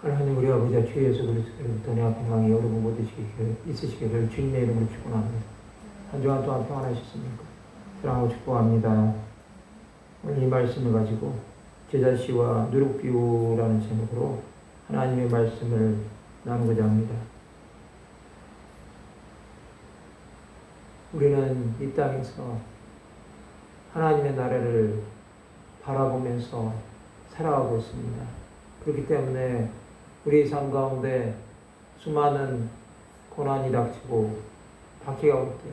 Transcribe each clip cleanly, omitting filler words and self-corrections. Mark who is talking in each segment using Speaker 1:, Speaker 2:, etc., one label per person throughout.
Speaker 1: 하나님 우리 아버지 주 예수 그리스도로부터 내 평강이 여러분 모두 있으시기를 주님의 이름으로 축원합니다. 한 주간 동안 평안하셨습니까? 사랑하고 축복합니다. 오늘 이 말씀을 가지고 제자씨와 누룩비유라는 제목으로 하나님의 말씀을 나누고자 합니다. 우리는 이 땅에서 하나님의 나라를 바라보면서 살아가고 있습니다. 그렇기 때문에 우리 삶 가운데 수많은 고난이 닥치고 박해가 올 때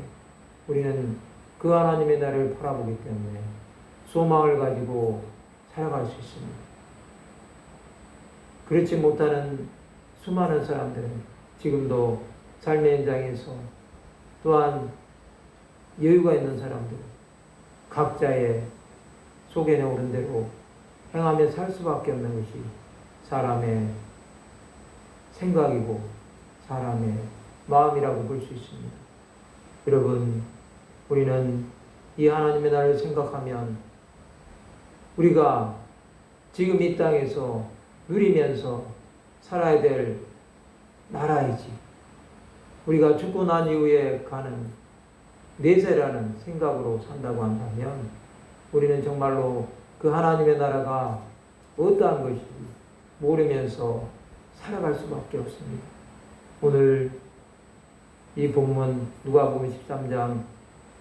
Speaker 1: 우리는 그 하나님의 나라를 바라보기 때문에 소망을 가지고 살아갈 수 있습니다. 그렇지 못하는 수많은 사람들은 지금도 삶의 현장에서 또한 여유가 있는 사람들은 각자의 속에 오른 대로 행하며 살 수밖에 없는 것이 사람의 생각이고 사람의 마음이라고 볼 수 있습니다. 여러분, 우리는 이 하나님의 나라를 생각하면 우리가 지금 이 땅에서 누리면서 살아야 될 나라이지, 우리가 죽고 난 이후에 가는 내세라는 생각으로 산다고 한다면 우리는 정말로 그 하나님의 나라가 어떠한 것인지 모르면서 살아갈 수밖에 없습니다. 오늘 이 본문 누가복음 13장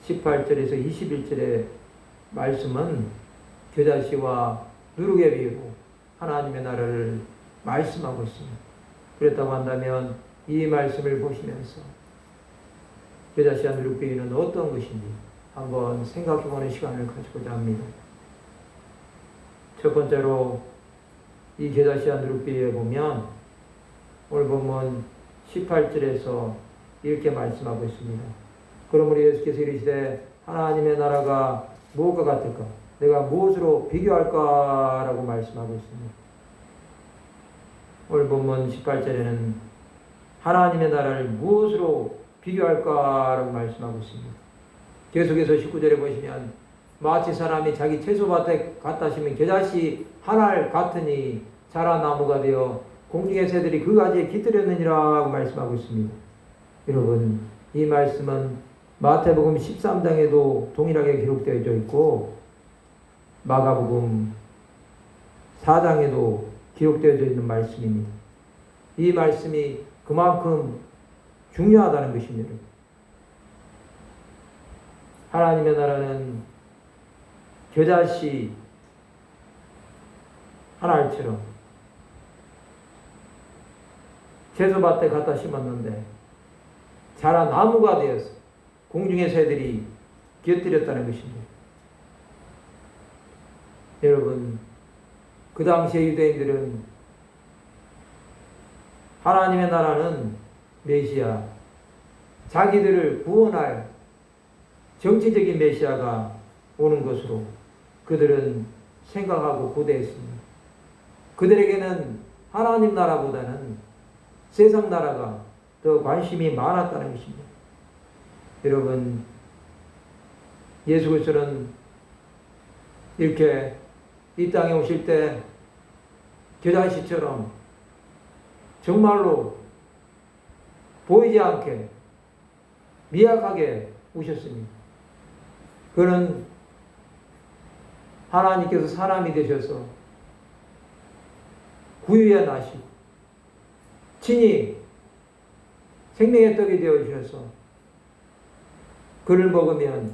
Speaker 1: 18절에서 21절의 말씀은 겨자씨와 누룩의 비유로 하나님의 나라를 말씀하고 있습니다. 그렇다고 한다면 이 말씀을 보시면서 겨자씨와 누룩 비유는 어떤 것인지 한번 생각해보는 시간을 가지고자 합니다. 첫 번째로 이 겨자씨와 누룩 비유에 보면 오늘 보면 18절에서 이렇게 말씀하고 있습니다. 그러므로 예수께서 이르시되 하나님의 나라가 무엇과 같을까? 내가 무엇으로 비교할까라고 말씀하고 있습니다. 오늘 본문 18절에는 하나님의 나라를 무엇으로 비교할까라고 말씀하고 있습니다. 계속해서 19절에 보시면 마치 사람이 자기 채소밭에 갖다 심은 겨자씨 한 알 같으니 자라 나무가 되어 공중의 새들이 그 가지에 깃들였느니라고 말씀하고 있습니다. 여러분, 이 말씀은 마태복음 13장에도 동일하게 기록되어 있고 마가복음 4장에도 기록되어 있는 말씀입니다. 이 말씀이 그만큼 중요하다는 것입니다. 하나님의 나라는 겨자씨 한 알처럼 채소밭에 갖다 심었는데 자라 나무가 되어서 공중의 새들이 곁들였다는 것입니다. 여러분, 그 당시의 유대인들은 하나님의 나라는 메시아, 자기들을 구원할 정치적인 메시아가 오는 것으로 그들은 생각하고 고대했습니다. 그들에게는 하나님 나라보다는 세상 나라가 더 관심이 많았다는 것입니다. 여러분, 예수 그리스도는 이렇게 이 땅에 오실 때 겨자씨처럼 정말로 보이지 않게 미약하게 오셨습니다. 그는 하나님께서 사람이 되셔서 구유에 나시고 친히 생명의 떡이 되어 주셔서 그를 먹으면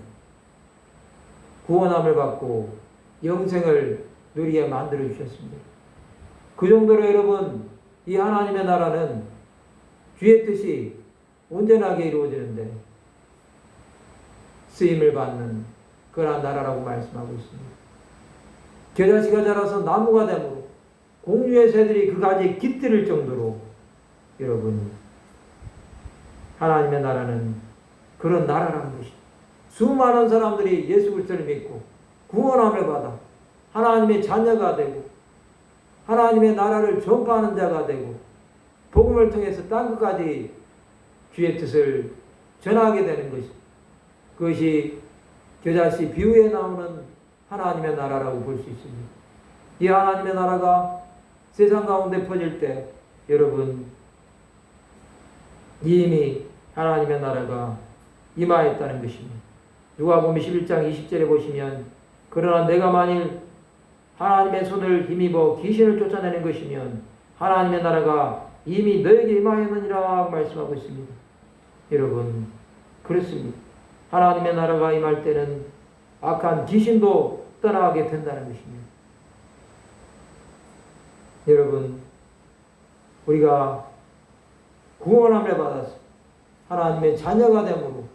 Speaker 1: 구원함을 받고 영생을 누리게 만들어 주셨습니다. 그 정도로 여러분, 이 하나님의 나라는 주의 뜻이 온전하게 이루어지는데 쓰임을 받는 그러한 나라라고 말씀하고 있습니다. 겨자씨가 자라서 나무가 되므로 공중의 새들이 그 가지에 깃들일 정도로 여러분, 하나님의 나라는 그런 나라라는 것입니다. 수많은 사람들이 예수 그리스도를 믿고 구원함을 받아 하나님의 자녀가 되고 하나님의 나라를 전파하는 자가 되고 복음을 통해서 땅 끝까지 주의 뜻을 전하게 되는 것입니다. 그것이 겨자씨 비유에 나오는 하나님의 나라라고 볼 수 있습니다. 이 하나님의 나라가 세상 가운데 퍼질 때 여러분 이미 하나님의 나라가 임하였다는 것입니다. 누가복음 11장 20절에 보시면 그러나 내가 만일 하나님의 손을 힘입어 귀신을 쫓아내는 것이면 하나님의 나라가 이미 너에게 임하였느니라 말씀하고 있습니다. 여러분 그렇습니다. 하나님의 나라가 임할 때는 악한 귀신도 떠나게 된다는 것입니다. 여러분 우리가 구원함을 받아서 하나님의 자녀가 되므로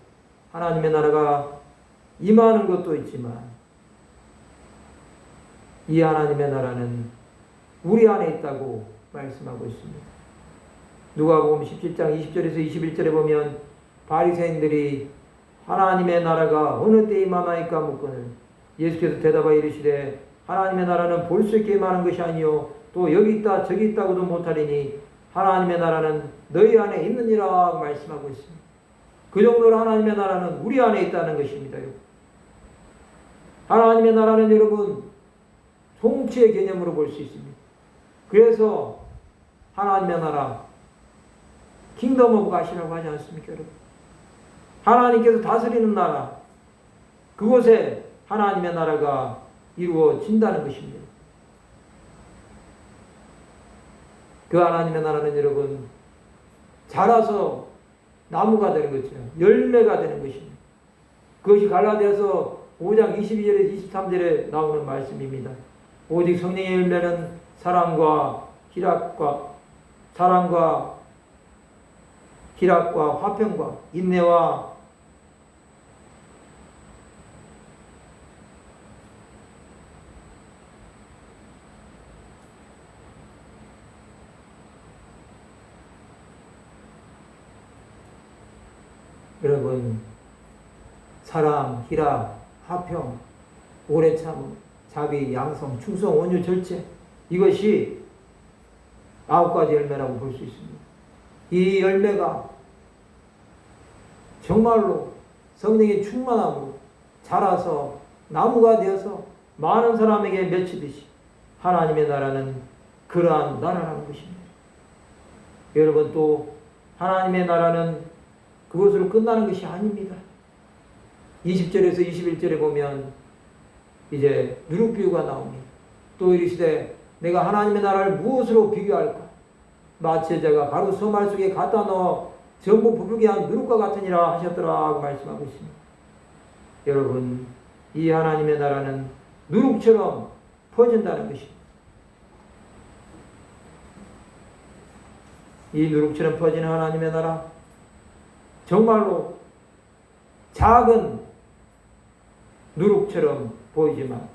Speaker 1: 하나님의 나라가 임하는 것도 있지만 이 하나님의 나라는 우리 안에 있다고 말씀하고 있습니다. 누가복음 17장 20절에서 21절에 보면 바리새인들이 하나님의 나라가 어느 때에 임하나이까 묻거늘 예수께서 대답하여 이르시되 하나님의 나라는 볼 수 있게 임하는 것이 아니요 또 여기 있다 저기 있다고도 못하리니 하나님의 나라는 너희 안에 있느니라 말씀하고 있습니다. 그 정도로 하나님의 나라는 우리 안에 있다는 것입니다. 여러분. 하나님의 나라는 여러분 통치의 개념으로 볼 수 있습니다. 그래서 하나님의 나라 킹덤 오브 갓이라고 하지 않습니까? 여러분? 하나님께서 다스리는 나라 그곳에 하나님의 나라가 이루어진다는 것입니다. 그 하나님의 나라는 여러분 자라서 나무가 되는 거죠. 열매가 되는 것입니다. 그것이 갈라디아서 5장 22절에서 23절에 나오는 말씀입니다. 오직 성령의 열매는 사랑과 희락과 화평과 인내와 여러분 사랑, 희락, 화평, 오래 참음, 자비, 양성, 충성, 온유, 절제 이것이 9가지 열매라고 볼 수 있습니다. 이 열매가 정말로 성령의 충만함으로 자라서 나무가 되어서 많은 사람에게 맺히듯이 하나님의 나라는 그러한 나라라는 것입니다. 여러분 또 하나님의 나라는 그것으로 끝나는 것이 아닙니다. 20절에서 21절에 보면 이제 누룩비유가 나옵니다. 또 이르시되 내가 하나님의 나라를 무엇으로 비교할까? 마치 제가 가루 서말 속에 갖다 넣어 전부 부풀게 한 누룩과 같으니라 하셨더라 말씀하고 있습니다. 여러분 이 하나님의 나라는 누룩처럼 퍼진다는 것입니다. 이 누룩처럼 퍼지는 하나님의 나라 정말로 작은 누룩처럼 보이지만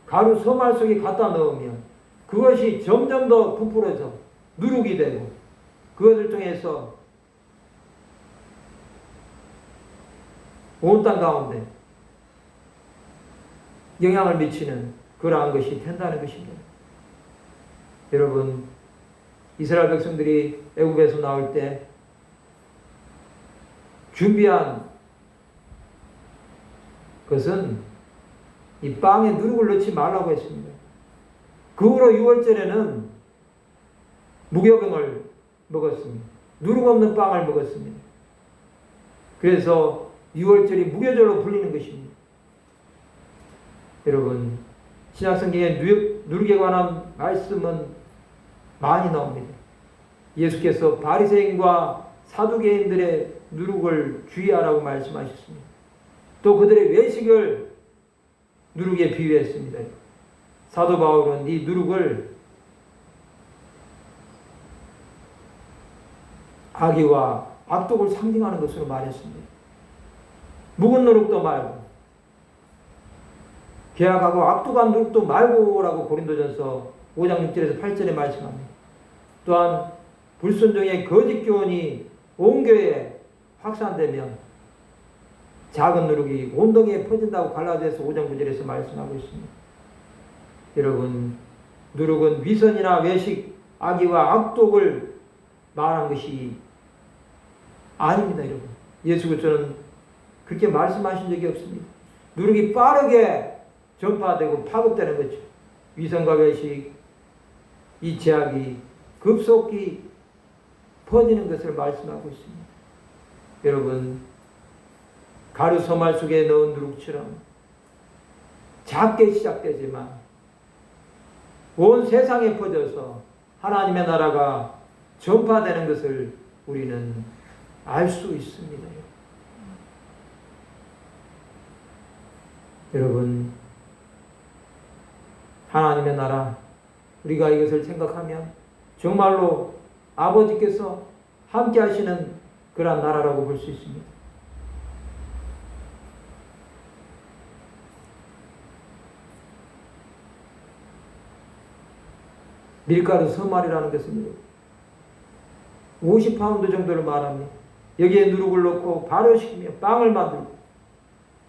Speaker 1: 가루 서말 속에 갖다 넣으면 그것이 점점 더 부풀어져 누룩이 되고 그것을 통해서 온 땅 가운데 영향을 미치는 그러한 것이 된다는 것입니다. 여러분 이스라엘 백성들이 애굽에서 나올 때 준비한 것은 이 빵에 누룩을 넣지 말라고 했습니다. 그 후로 6월절에는 무교병을 먹었습니다. 누룩 없는 빵을 먹었습니다. 그래서 6월절이 무교절로 불리는 것입니다. 여러분 신약성경에 누룩에 관한 말씀은 많이 나옵니다. 예수께서 바리새인과 사두개인들의 누룩을 주의하라고 말씀하셨습니다. 또 그들의 외식을 누룩에 비유했습니다. 사도 바울은 이 누룩을 악의와 악독을 상징하는 것으로 말했습니다. 묵은 누룩도 말고 계약하고 악독한 누룩도 말고라고 고린도전서 5장 6절에서 8절에 말씀합니다. 또한 불순종의 거짓 교훈이 온 교회에 확산되면 작은 누룩이 온 동에 퍼진다고 갈라디아서 5장 9절에서 말씀하고 있습니다. 여러분 누룩은 위선이나 외식, 악의와 악독을 말한 것이 아닙니다. 여러분 예수 그리스도는 그렇게 말씀하신 적이 없습니다. 누룩이 빠르게 전파되고 파급되는 거죠. 위선과 외식, 이 제약이 급속히 퍼지는 것을 말씀하고 있습니다. 여러분, 가루 소말 속에 넣은 누룩처럼 작게 시작되지만 온 세상에 퍼져서 하나님의 나라가 전파되는 것을 우리는 알 수 있습니다. 여러분, 하나님의 나라, 우리가 이것을 생각하면 정말로 아버지께서 함께 하시는 그런 나라라고 볼 수 있습니다. 밀가루 서말이라는 것은 50파운드 정도를 말합니다. 여기에 누룩을 넣고 발효시키며 빵을 만들고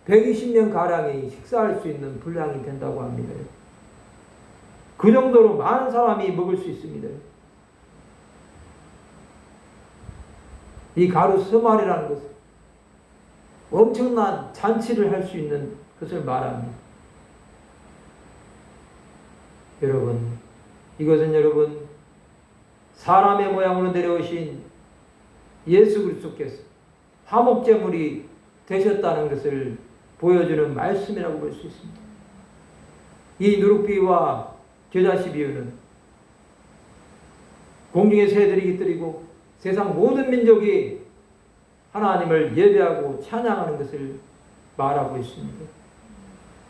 Speaker 1: 120명 가량이 식사할 수 있는 분량이 된다고 합니다. 그 정도로 많은 사람이 먹을 수 있습니다. 이 가루 서말이라는 것은 엄청난 잔치를 할 수 있는 것을 말합니다. 여러분, 이것은 여러분 사람의 모양으로 내려오신 예수 그리스도께서 화목제물이 되셨다는 것을 보여주는 말씀이라고 볼 수 있습니다. 이 누룩비유와 겨자씨 비유는 공중의 새들이 깃들이고 세상 모든 민족이 하나님을 예배하고 찬양하는 것을 말하고 있습니다.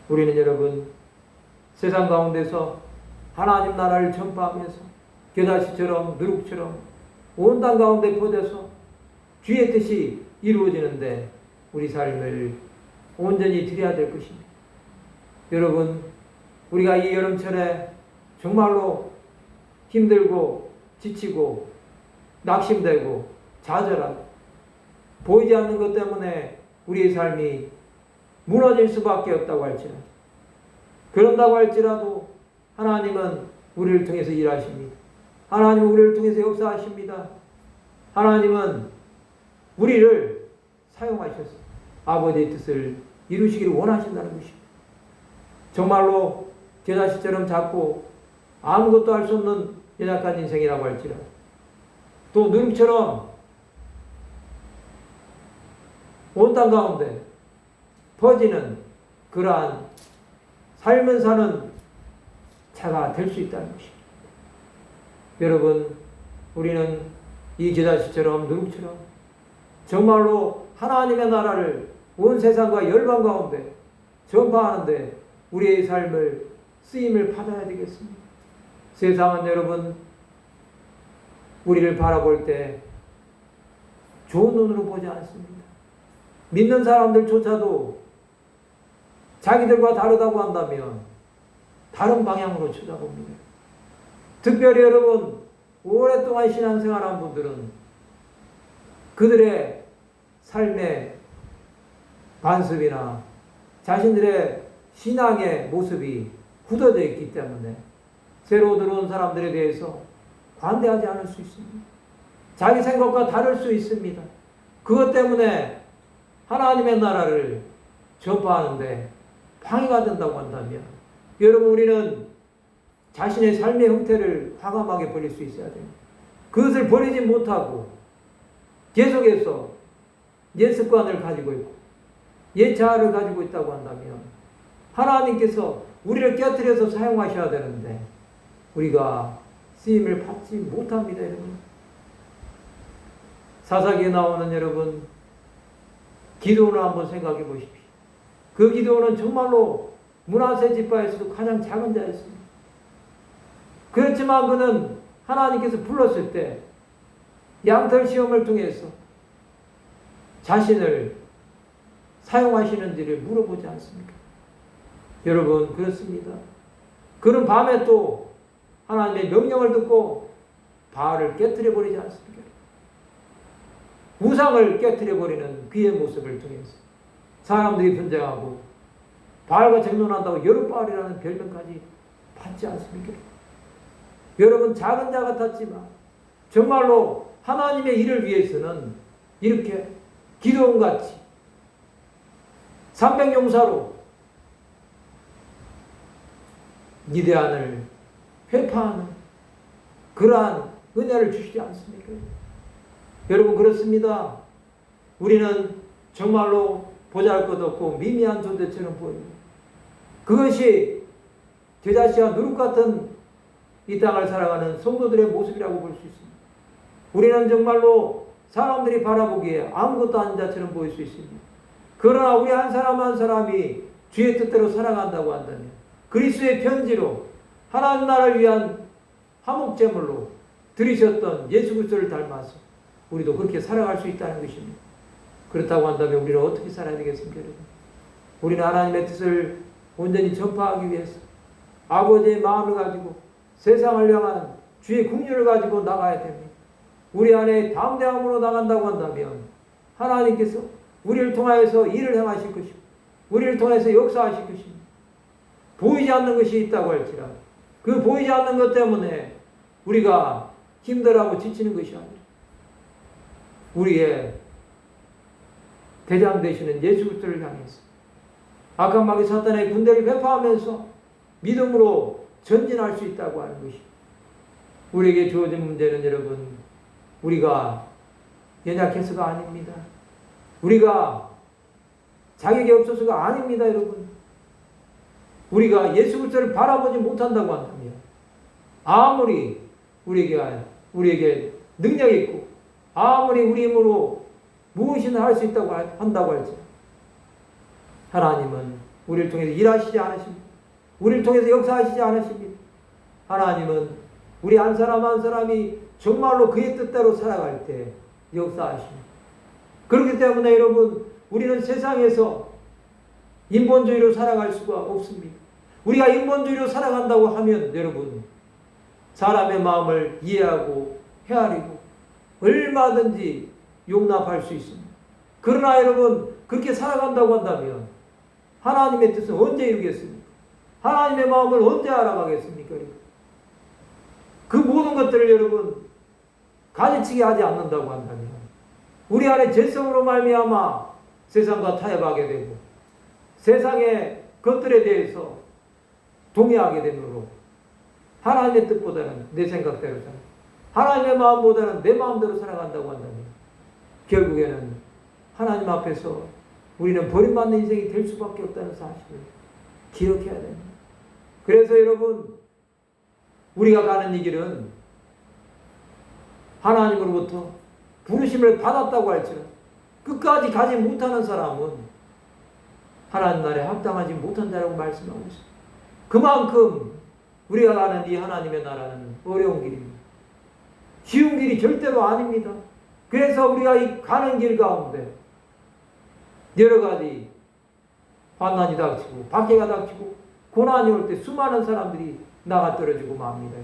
Speaker 1: 우리는 여러분 세상 가운데서 하나님 나라를 전파하면서 겨자씨처럼 누룩처럼 온 땅 가운데 퍼져서 주의 뜻이 이루어지는데 우리 삶을 온전히 드려야 될 것입니다. 여러분, 우리가 이 여름철에 정말로 힘들고 지치고 낙심되고 좌절하고 보이지 않는 것 때문에 우리의 삶이 무너질 수밖에 없다고 할지라도, 그런다고 할지라도 하나님은 우리를 통해서 일하십니다. 하나님은 우리를 통해서 역사하십니다. 하나님은 우리를 사용하셔서 아버지의 뜻을 이루시기를 원하신다는 것입니다. 정말로 겨자씨처럼 작고 아무것도 할 수 없는 연약한 인생이라고 할지라도, 또 누룩처럼 온 땅 가운데 퍼지는 그러한 삶을 사는 자가 될 수 있다는 것입니다. 여러분, 우리는 이 겨자씨처럼 누룩처럼 정말로 하나님의 나라를 온 세상과 열방 가운데 전파하는데 우리의 삶을 쓰임을 받아야 되겠습니다. 세상은 여러분 우리를 바라볼 때 좋은 눈으로 보지 않습니다. 믿는 사람들조차도 자기들과 다르다고 한다면 다른 방향으로 쳐다봅니다. 특별히 여러분 오랫동안 신앙생활한 분들은 그들의 삶의 관습이나 자신들의 신앙의 모습이 굳어져 있기 때문에 새로 들어온 사람들에 대해서 관대하지 않을 수 있습니다. 자기 생각과 다를 수 있습니다. 그것 때문에 하나님의 나라를 전파하는데 방해가 된다고 한다면 여러분 우리는 자신의 삶의 형태를 과감하게 버릴 수 있어야 됩니다. 그것을 버리지 못하고 계속해서 옛 습관을 가지고 있고 옛 자아를 가지고 있다고 한다면 하나님께서 우리를 깨트려서 사용하셔야 되는데 우리가 쓰임을 받지 못합니다. 여러분, 사사기에 나오는 여러분 기드온을 한번 생각해 보십시오. 그 기드온은 정말로 므낫세 지파에서도 가장 작은 자였습니다. 그렇지만 그는 하나님께서 불렀을 때 양털 시험을 통해서 자신을 사용하시는지를 물어보지 않습니까? 여러분 그렇습니다. 그는 밤에 또 하나님의 명령을 듣고 바알을 깨트려 버리지 않습니까? 우상을 깨트려 버리는 그의 모습을 통해서 사람들이 분쟁하고 바알과 쟁론한다고 여룻바알이라는 별명까지 받지 않습니까? 여러분 작은 자 같았지만 정말로 하나님의 일을 위해서는 이렇게 기드온같이 300용사로 미디안을 회파하는 그러한 은혜를 주시지 않습니까? 여러분 그렇습니다. 우리는 정말로 보잘것없고 미미한 존재처럼 보입니다. 그것이 겨자씨와 누룩 같은 이 땅을 살아가는 성도들의 모습이라고 볼 수 있습니다. 우리는 정말로 사람들이 바라보기에 아무것도 아닌 자처럼 보일 수 있습니다. 그러나 우리 한 사람 한 사람이 주의 뜻대로 살아간다고 한다면 그리스도의 편지로 하나님 나라를 위한 화목제물로 들이셨던 예수 그리스도를 닮아서 우리도 그렇게 살아갈 수 있다는 것입니다. 그렇다고 한다면 우리는 어떻게 살아야 되겠습니까, 여러분? 우리는 하나님의 뜻을 온전히 전파하기 위해서 아버지의 마음을 가지고 세상을 향한 주의 국률을 가지고 나가야 됩니다. 우리 안에 담대함으로 나간다고 한다면 하나님께서 우리를 통하여서 일을 행하실 것이고 우리를 통해서 역사하실 것입니다. 보이지 않는 것이 있다고 할지라도 그 보이지 않는 것 때문에 우리가 힘들어하고 지치는 것이 아니라 우리의 대장 되시는 예수 그리스도를 향해서 악한 마귀 사탄의 군대를 배파하면서 믿음으로 전진할 수 있다고 하는 것이 우리에게 주어진 문제는 여러분 우리가 연약해서가 아닙니다. 우리가 자격이 없어서가 아닙니다, 여러분. 우리가 예수 그리스도를 바라보지 못한다고 한다면 아무리 우리에게 능력이 있고 아무리 우리 힘으로 무엇이나 할 수 있다고 한다고 할지 하나님은 우리를 통해서 일하시지 않으십니다. 우리를 통해서 역사하시지 않으십니다. 하나님은 우리 한 사람 한 사람이 정말로 그의 뜻대로 살아갈 때 역사하십니다. 그렇기 때문에 여러분 우리는 세상에서 인본주의로 살아갈 수가 없습니다. 우리가 인본주의로 살아간다고 하면 여러분 사람의 마음을 이해하고 헤아리고 얼마든지 용납할 수 있습니다. 그러나 여러분 그렇게 살아간다고 한다면 하나님의 뜻은 언제 이루겠습니까? 하나님의 마음을 언제 알아가겠습니까? 그 모든 것들을 여러분 가지치게 하지 않는다고 한다면 우리 안에 죄성으로 말미암아 세상과 타협하게 되고 세상의 것들에 대해서 동의하게 되므로 하나님의 뜻보다는 내 생각대로 살아 하나님의 마음보다는 내 마음대로 살아간다고 한다면 결국에는 하나님 앞에서 우리는 버림받는 인생이 될 수밖에 없다는 사실을 기억해야 됩니다. 그래서 여러분 우리가 가는 이 길은 하나님으로부터 부르심을 받았다고 할지라도 끝까지 가지 못하는 사람은 하나님 나라에 합당하지 못한 자라고 말씀하고 있습니다. 그만큼 우리가 가는 이 하나님의 나라는 어려운 길입니다. 쉬운 길이 절대로 아닙니다. 그래서 우리가 이 가는 길 가운데 여러 가지 환난이 닥치고 박해가 닥치고 고난이 올 때 수많은 사람들이 나가 떨어지고 맙니다.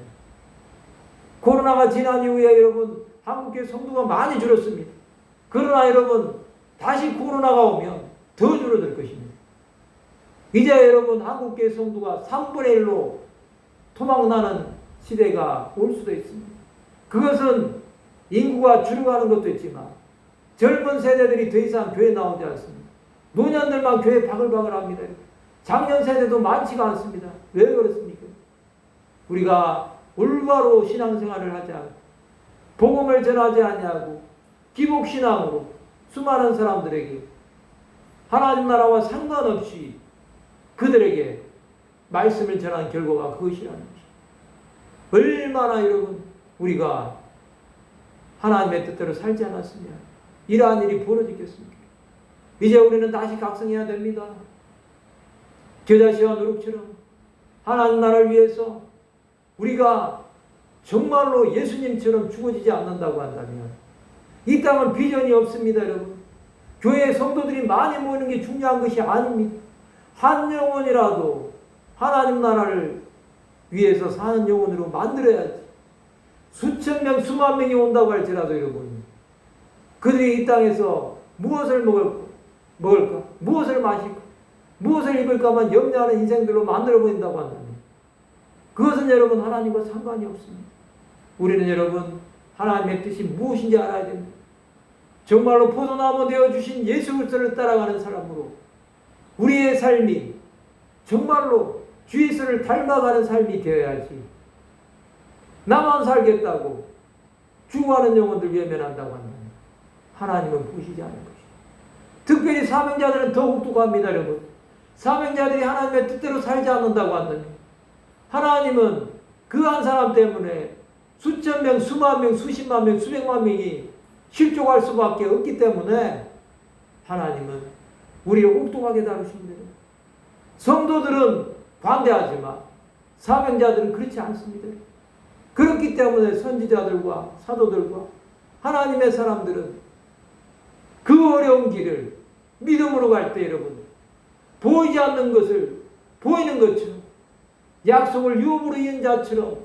Speaker 1: 코로나가 지난 이후에 여러분 한국교회 성도가 많이 줄었습니다. 그러나 여러분 다시 코로나가 오면 더 줄어들 것입니다. 이제 여러분 한국교회 성도가 3분의 1로 토막나는 시대가 올 수도 있습니다. 그것은 인구가 줄어가는 것도 있지만 젊은 세대들이 더 이상 교회 나오지 않습니다. 노년들만 교회 바글바글 합니다. 장년 세대도 많지가 않습니다. 왜 그렇습니까? 우리가 올바로 신앙생활을 하지 않고 복음을 전하지 아니하고 기복신앙으로 수많은 사람들에게 하나님 나라와 상관없이 그들에게 말씀을 전한 결과가 그것이라는 것입니다. 얼마나 여러분 우리가 하나님의 뜻대로 살지 않았으면 이러한 일이 벌어지겠습니까? 이제 우리는 다시 각성해야 됩니다. 겨자씨와 누룩처럼 하나님 나라를 위해서 우리가 정말로 예수님처럼 죽어지지 않는다고 한다면 이 땅은 비전이 없습니다, 여러분. 교회에 성도들이 많이 모이는 게 중요한 것이 아닙니다. 한 영혼이라도 하나님 나라를 위해서 사는 영혼으로 만들어야지. 수천 명, 수만 명이 온다고 할지라도 여러분 그들이 이 땅에서 무엇을 먹을까? 무엇을 마실까? 무엇을 입을까만 염려하는 인생들로 만들어버린다고 한다면 그것은 여러분 하나님과 상관이 없습니다. 우리는 여러분 하나님의 뜻이 무엇인지 알아야 됩니다. 정말로 포도나무 되어주신 예수 그리스도를 따라가는 사람으로 우리의 삶이 정말로 주 예수를 닮아가는 삶이 되어야지 나만 살겠다고 죽어가는 영혼들 외면한다고 한다면 하나님은 보시지 않을 것이다. 특별히 사명자들은 더 혹독합니다, 여러분. 사명자들이 하나님의 뜻대로 살지 않는다고 한다면 하나님은 그 한 사람 때문에 수천 명, 수만 명, 수십만 명, 수백만 명이 실족할 수밖에 없기 때문에 하나님은 우리를 혹독하게 다루십니다. 성도들은 반대하지만 사명자들은 그렇지 않습니다. 그렇기 때문에 선지자들과 사도들과 하나님의 사람들은 그 어려운 길을 믿음으로 갈 때 여러분 보이지 않는 것을 보이는 것처럼 약속을 유업으로 이은 자처럼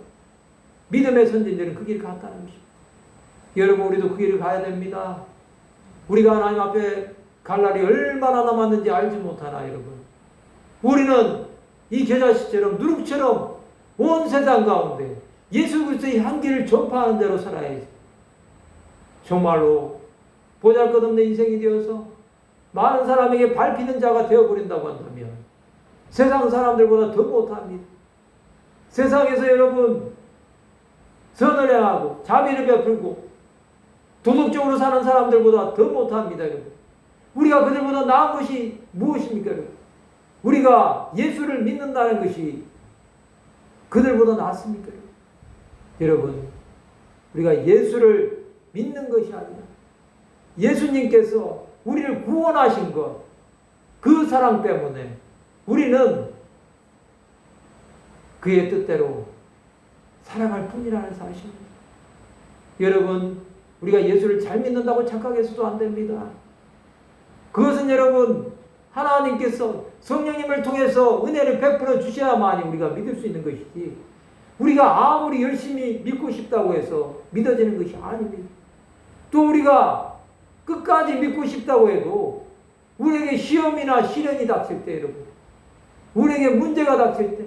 Speaker 1: 믿음의 선진들은 그 길을 갔다는 것입니다. 여러분 우리도 그 길을 가야 됩니다. 우리가 하나님 앞에 갈 날이 얼마나 남았는지 알지 못하나 여러분. 우리는 이 겨자씨처럼 누룩처럼 온 세상 가운데 예수 그리스도의 향기를 전파하는 자로 살아야지. 정말로 보잘것없는 인생이 되어서 많은 사람에게 밟히는 자가 되어버린다고 한다면 세상 사람들보다 더 못합니다. 세상에서 여러분 선을 행하고 자비를 베풀고 도덕적으로 사는 사람들보다 더 못합니다. 여러분. 우리가 그들보다 나은 것이 무엇입니까? 여러분? 우리가 예수를 믿는다는 것이 그들보다 낫습니까? 여러분 우리가 예수를 믿는 것이 아니라 예수님께서 우리를 구원하신 것, 그 사랑 때문에 우리는 그의 뜻대로 살아갈 뿐이라는 사실입니다. 여러분 우리가 예수를 잘 믿는다고 착각해서도 안 됩니다. 그것은 여러분 하나님께서 성령님을 통해서 은혜를 베풀어 주셔야만이 우리가 믿을 수 있는 것이지 우리가 아무리 열심히 믿고 싶다고 해서 믿어지는 것이 아닙니다. 또 우리가 끝까지 믿고 싶다고 해도 우리에게 시험이나 시련이 닥칠 때 여러분 우리에게 문제가 닥칠 때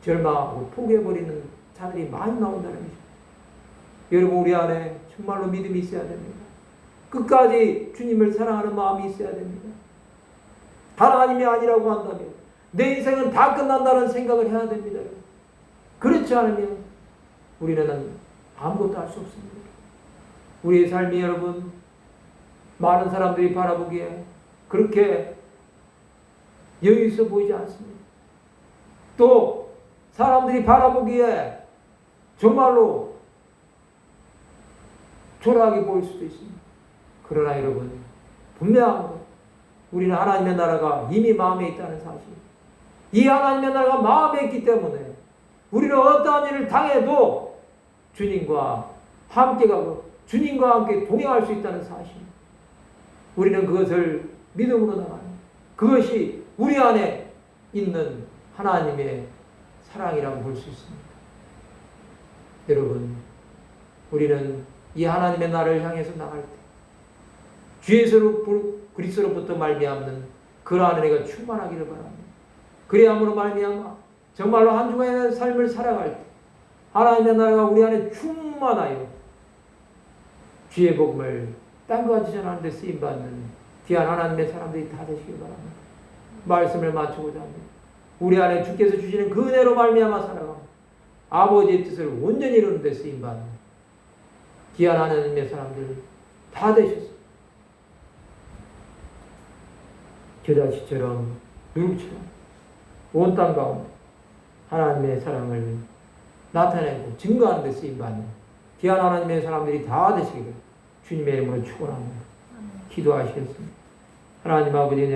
Speaker 1: 절망하고 포기해버리는 자들이 많이 나온다는 것입니다. 여러분 우리 안에 정말로 믿음이 있어야 됩니다. 끝까지 주님을 사랑하는 마음이 있어야 됩니다. 하나님이 아니라고 한다면 내 인생은 다 끝난다는 생각을 해야 됩니다. 그렇지 않으면 우리는 아무것도 할 수 없습니다. 우리의 삶이 여러분 많은 사람들이 바라보기에 그렇게 여유 있어 보이지 않습니다. 또 사람들이 바라보기에 정말로 초라하게 보일 수도 있습니다. 그러나 여러분 분명한 것 우리는 하나님의 나라가 이미 마음에 있다는 사실, 이 하나님의 나라가 마음에 있기 때문에 우리는 어떠한 일을 당해도 주님과 함께 가고 주님과 함께 동행할 수 있다는 사실, 우리는 그것을 믿음으로 나가는 그것이 우리 안에 있는 하나님의 사랑이라고 볼 수 있습니다. 여러분 우리는 이 하나님의 나라를 향해서 나갈 때 주 그리스도로부터 말미암는 그러한 은혜가 충만하기를 바랍니다. 그리함으로 말미암아 정말로 한 주간의 삶을 살아갈 때 하나님의 나라가 우리 안에 충만하여 주의 복음을 땅과 지전하는 데 쓰임받는 귀한 하나님의 사람들이 다 되시길 바랍니다. 말씀을 마치고자 합니다. 우리 안에 주께서 주시는 그 은혜로 말미암아 살아가 아버지의 뜻을 온전히 이루는 데 쓰임받는 귀한 하나님의 사람들 다 되셨습니다. 겨자씨처럼 누룩처럼 온 땅 가운데 하나님의 사랑을 나타내고 증거하는 데 쓰임받는 귀한 하나님의 사람들이 다 되시기를 주님의 이름으로 축원합니다. 기도하시겠습니다. 하나님 아버지